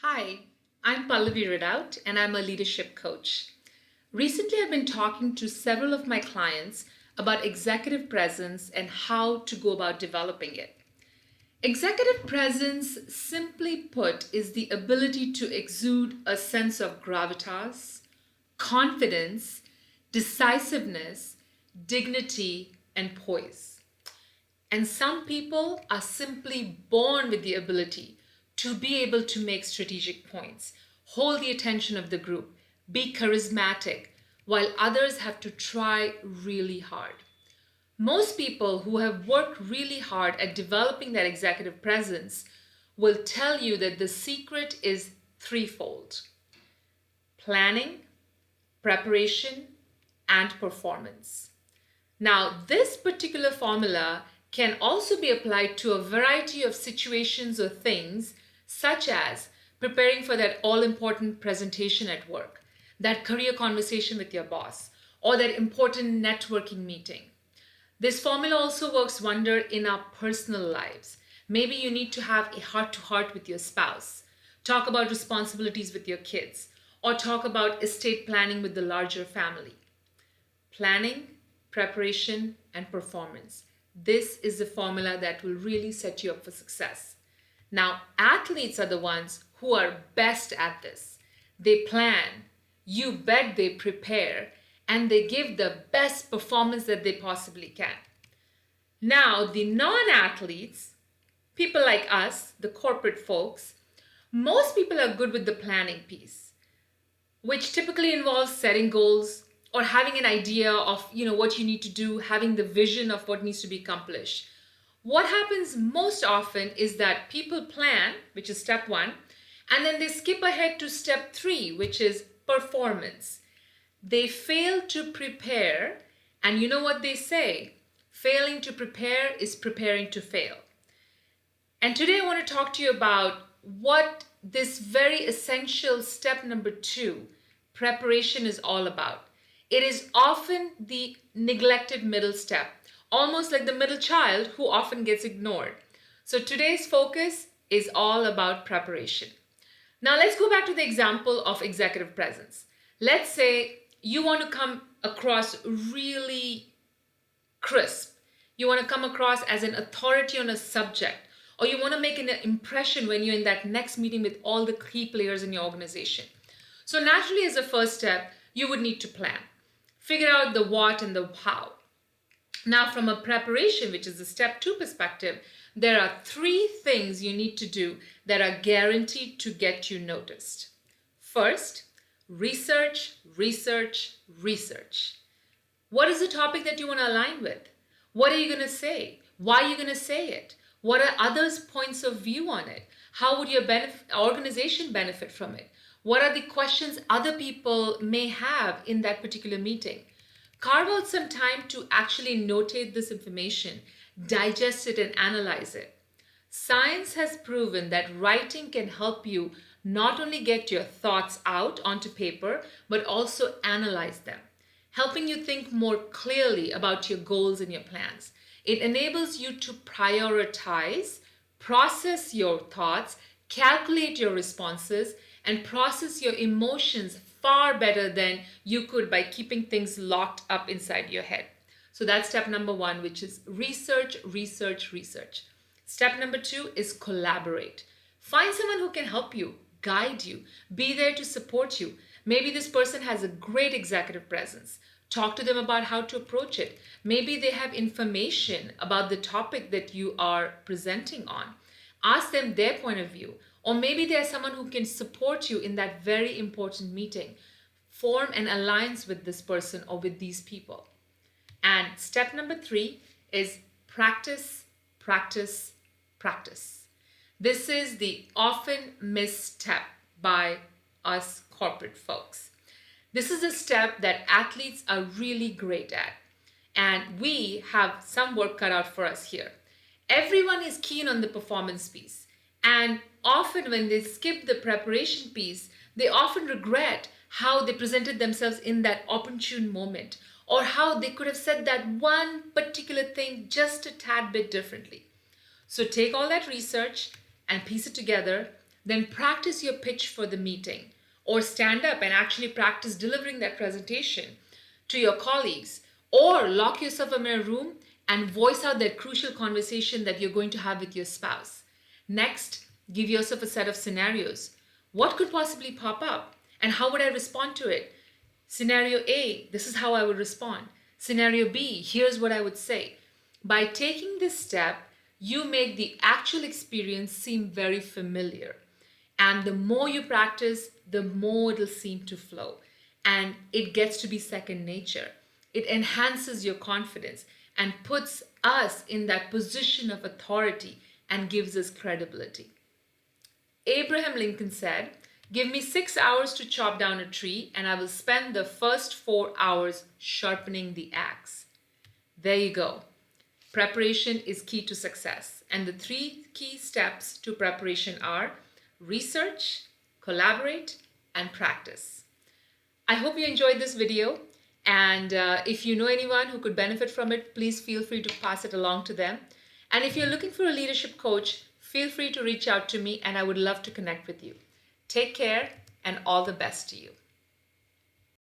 Hi, I'm Pallavi Ridout and I'm a leadership coach. Recently, I've been talking to several of my clients about executive presence and how to go about developing it. Executive presence, simply put, is the ability to exude a sense of gravitas, confidence, decisiveness, dignity, and poise. And some people are simply born with the ability to be able to make strategic points, hold the attention of the group, be charismatic, while others have to try really hard. Most people who have worked really hard at developing that executive presence will tell you that the secret is threefold: planning, preparation, and performance. Now, this particular formula can also be applied to a variety of situations or things, such as preparing for that all important presentation at work, that career conversation with your boss, or that important networking meeting. This formula also works wonder in our personal lives. Maybe you need to have a heart to heart with your spouse, talk about responsibilities with your kids, or talk about estate planning with the larger family. Planning, preparation, and performance. This is the formula that will really set you up for success. Now, athletes are the ones who are best at this. They plan, you bet they prepare, and they give the best performance that they possibly can. Now, the non-athletes, people like us, the corporate folks, most people are good with the planning piece, which typically involves setting goals or having an idea of what you need to do, having the vision of what needs to be accomplished. What happens most often is that people plan, which is step 1, and then they skip ahead to step 3, which is performance. They fail to prepare, and you know what they say: failing to prepare is preparing to fail. And today I want to talk to you about what this very essential step number 2, preparation, is all about. It is often the neglected middle step, almost like the middle child who often gets ignored. So today's focus is all about preparation. Now let's go back to the example of executive presence. Let's say you want to come across really crisp. You want to come across as an authority on a subject, or you want to make an impression when you're in that next meeting with all the key players in your organization. So naturally, as a first step, you would need to plan. Figure out the what and the how. Now, from a preparation, which is the step 2 perspective, there are 3 things you need to do that are guaranteed to get you noticed. First, research, research, research. What is the topic that you want to align with? What are you going to say? Why are you going to say it? What are others' points of view on it? How would your organization benefit from it? What are the questions other people may have in that particular meeting? Carve out some time to actually notate this information, digest it, and analyze it. Science has proven that writing can help you not only get your thoughts out onto paper, but also analyze them, helping you think more clearly about your goals and your plans. It enables you to prioritize, process your thoughts, calculate your responses, and process your emotions far better than you could by keeping things locked up inside your head. So that's step number 1, which is research, research, research. Step number 2 is collaborate. Find someone who can help you, guide you, be there to support you. Maybe this person has a great executive presence. Talk to them about how to approach it. Maybe they have information about the topic that you are presenting on. Ask them their point of view. Or maybe there's someone who can support you in that very important meeting. Form an alliance with this person or with these people. And step number 3 is practice, practice, practice. This is the often missed step by us corporate folks. This is a step that athletes are really great at. And we have some work cut out for us here. Everyone is keen on the performance piece. And often when they skip the preparation piece, they often regret how they presented themselves in that opportune moment, or how they could have said that one particular thing just a tad bit differently. So take all that research and piece it together. then practice your pitch for the meeting, or stand up and actually practice delivering that presentation to your colleagues, or lock yourself in a room and voice out that crucial conversation that you're going to have with your spouse. Next, give yourself a set of scenarios. What could possibly pop up and how would I respond to it? Scenario A, this is how I would respond. Scenario B, here's what I would say. By taking this step, you make the actual experience seem very familiar. And the more you practice, the more it'll seem to flow. And it gets to be second nature. It enhances your confidence and puts us in that position of authority and gives us credibility. Abraham Lincoln said, "Give me 6 hours to chop down a tree, and I will spend the first 4 hours sharpening the axe." There you go. Preparation is key to success. And the 3 key steps to preparation are research, collaborate, and practice. I hope you enjoyed this video. And if you know anyone who could benefit from it, please feel free to pass it along to them. And if you're looking for a leadership coach, feel free to reach out to me and I would love to connect with you. Take care and all the best to you.